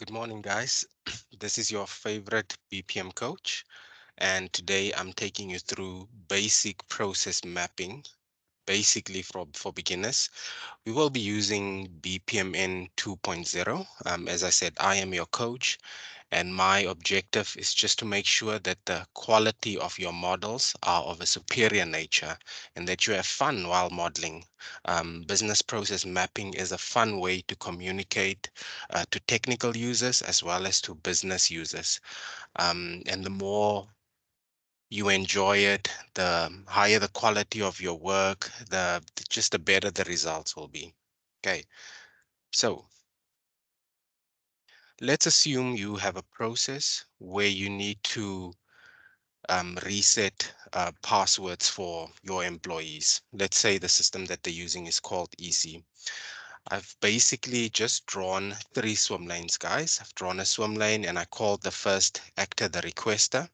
Good morning, guys. This is your favorite BPM coach, and today I'm taking you through basic process mapping, basically for beginners. We will be using BPMN 2.0. As I said, I am your coach, and my objective is just to make sure that the quality of your models are of a superior nature and that you have fun while modeling. Business process mapping is a fun way to communicate to technical users as well as to business users. And the more you enjoy it, the higher the quality of your work, just the better the results will be. Okay, so let's assume you have a process where you need to reset passwords for your employees. Let's say the system that they're using is called EC. I've basically just drawn three swim lanes, guys. I've drawn a swim lane and I called the first actor the requester.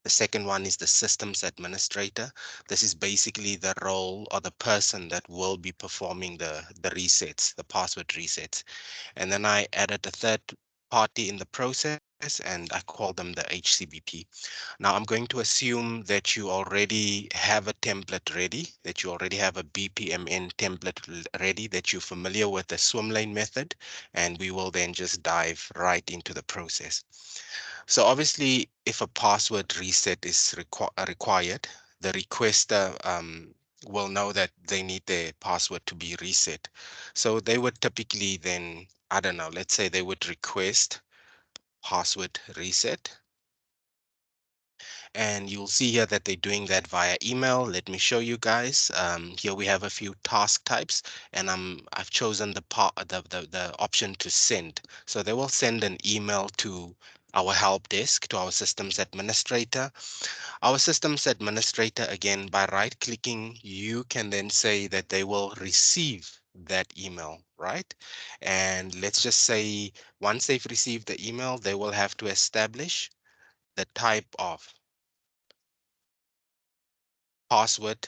The second one is the systems administrator. This is basically the role or the person that will be performing the resets, the password resets. And then I added a third party in the process and I call them the HCBP. Now I'm going to assume that you already have a template ready, that you already have a BPMN template ready, that you're familiar with the swim lane method, and we will then just dive right into the process. So obviously, if a password reset is required, the requester will know that they need their password to be reset. So they would typically then, I don't know, let's say they would request password reset. And you'll see here that they're doing that via email. Let me show you guys. Here we have a few task types, and I've chosen the option to send. So they will send an email to our help desk, to our systems administrator. Our systems administrator, again, by right clicking, you can then say that they will receive that email, right? And let's just say once they've received the email, they will have to establish the type of password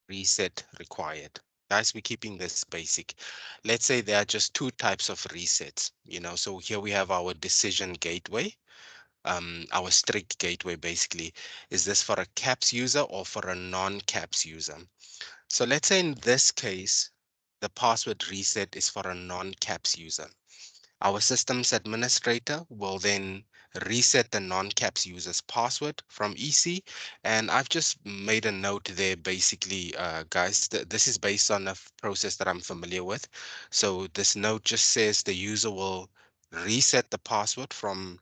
reset required. Guys, we're keeping this basic. Let's say there are just two types of resets, so here we have our decision gateway, our strict gateway basically. Is this for a CAPS user or for a non-CAPS user? So let's say in this case, the password reset is for a non-CAPS user. Our systems administrator will then reset the non-caps user's password from EC. And I've just made a note there basically, guys, this is based on a process that I'm familiar with. So this note just says the user will reset the password from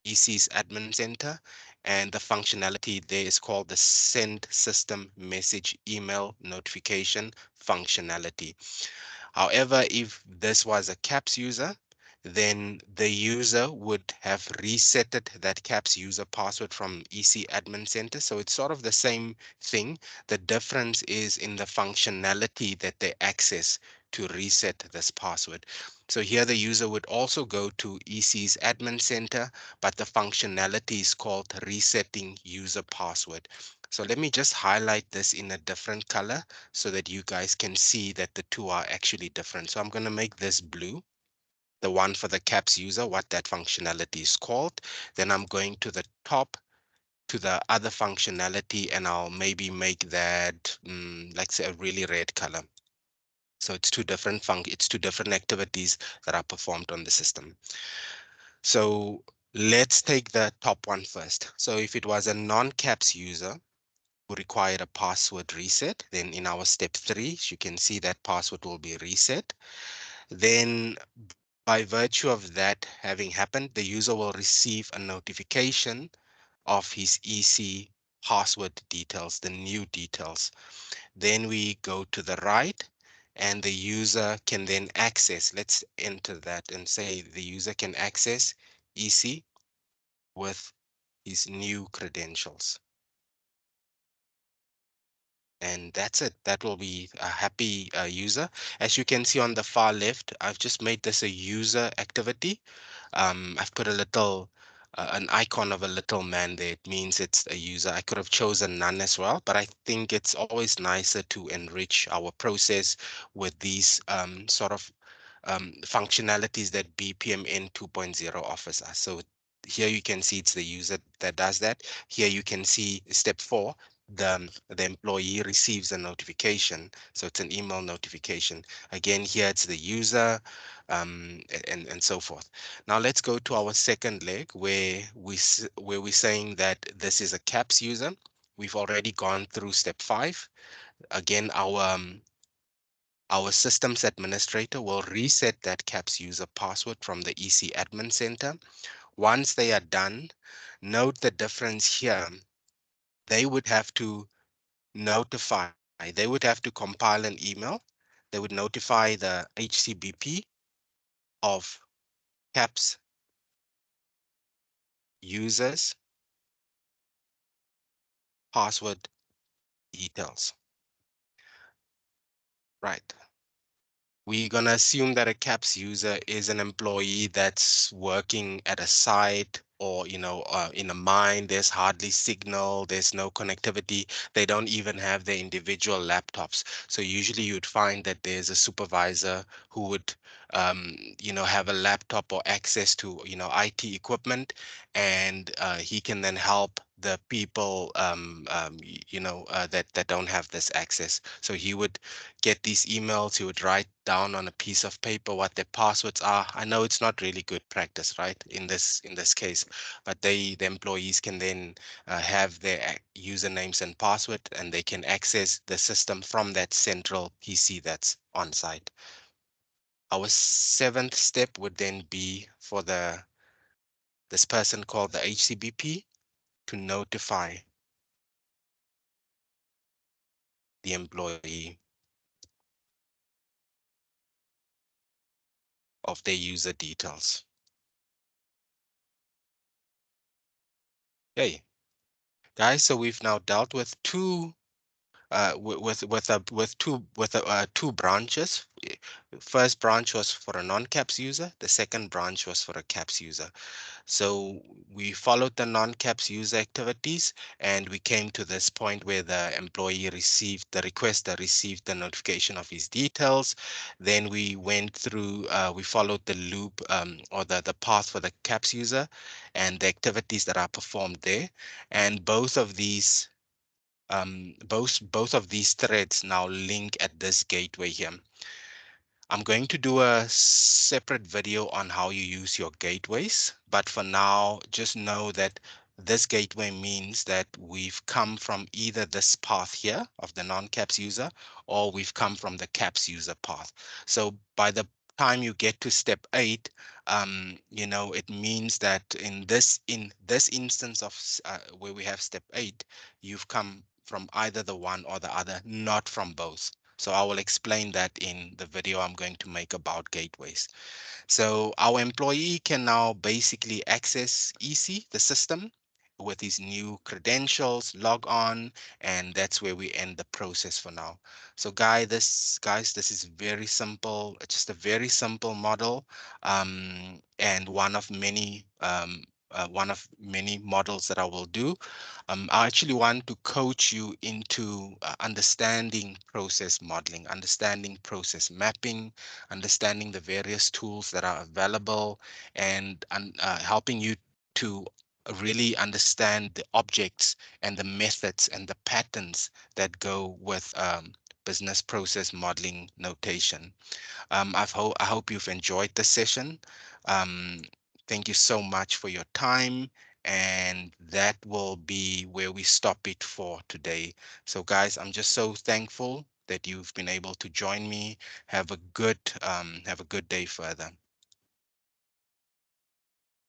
EC's admin center, and the functionality there is called the send system message email notification functionality. However, if this was a CAPS user, then the user would have resetted that CAPS user password from EC Admin Center. So it's sort of the same thing. The difference is in the functionality that they access to reset this password. So here the user would also go to EC's Admin Center, but the functionality is called resetting user password. So let me just highlight this in a different color so that you guys can see that the two are actually different. So I'm going to make this blue, the one for the CAPS user, what that functionality is called. Then I'm going to the top to the other functionality, and I'll maybe make that, like say, a really red color. So it's it's two different activities that are performed on the system. So let's take the top one first. So if it was a non-CAPS user who required a password reset, then in our step 3, you can see that password will be reset. Then by virtue of that having happened, the user will receive a notification of his EC password details, the new details. Then we go to the right and the user can then access, let's enter that and say the user can access EC with his new credentials. And that's it. That will be a happy user. As you can see on the far left, I've just made this a user activity. I've put a little an icon of a little man there. It means it's a user. I could have chosen none as well, but I think it's always nicer to enrich our process with these sort of functionalities that BPMN 2.0 offers us. So here you can see it's the user that does that. Here you can see step 4, the employee receives a notification. So it's an email notification. Again, here it's the user, and so forth. Now let's go to our second leg where where we're saying that this is a CAPS user. We've already gone through step 5. Again, our systems administrator will reset that CAPS user password from the EC Admin Center. Once they are done, note the difference here. They would have to notify, they would have to compile an email. They would notify the HCBP of CAPS users password details. Right. We're going to assume that a CAPS user is an employee that's working at a site or, in a mine. There's hardly signal, there's no connectivity. They don't even have their individual laptops. So usually you'd find that there's a supervisor who would, have a laptop or access to, IT equipment, and he can then help the people, that don't have this access. So he would get these emails. He would write down on a piece of paper what their passwords are. I know it's not really good practice, right? In this case, but the employees can then have their usernames and password, and they can access the system from that central PC that's on site. Our seventh step would then be for this person called the HCBP to notify the employee of their user details. Okay, guys, so we've now dealt with two branches. First branch was for a non-CAPS user. The second branch was for a CAPS user. So we followed the non-CAPS user activities, and we came to this point where the employee received the requester received the notification of his details. Then we went through, we followed the loop, or the path for the CAPS user and the activities that are performed there. And both of these threads now link at this gateway here. I'm going to do a separate video on how you use your gateways, but for now, just know that this gateway means that we've come from either this path here of the non-CAPS user, or we've come from the CAPS user path. So by the time you get to step 8, it means that in this instance of where we have step 8, you've come from either the one or the other, not from both. So I will explain that in the video I'm going to make about gateways. So our employee can now basically access EC, the system, with his new credentials, log on, and that's where we end the process for now. So guys, this is very simple. It's just a very simple model, and one of many models that I will do. I actually want to coach you into understanding process modeling, understanding process mapping, understanding the various tools that are available, and helping you to really understand the objects and the methods and the patterns that go with business process modeling notation. I hope you've enjoyed this session. Um, Thank you so much for your time. And that will be where we stop it for today. So guys, I'm just so thankful that you've been able to join me. Have a good day further.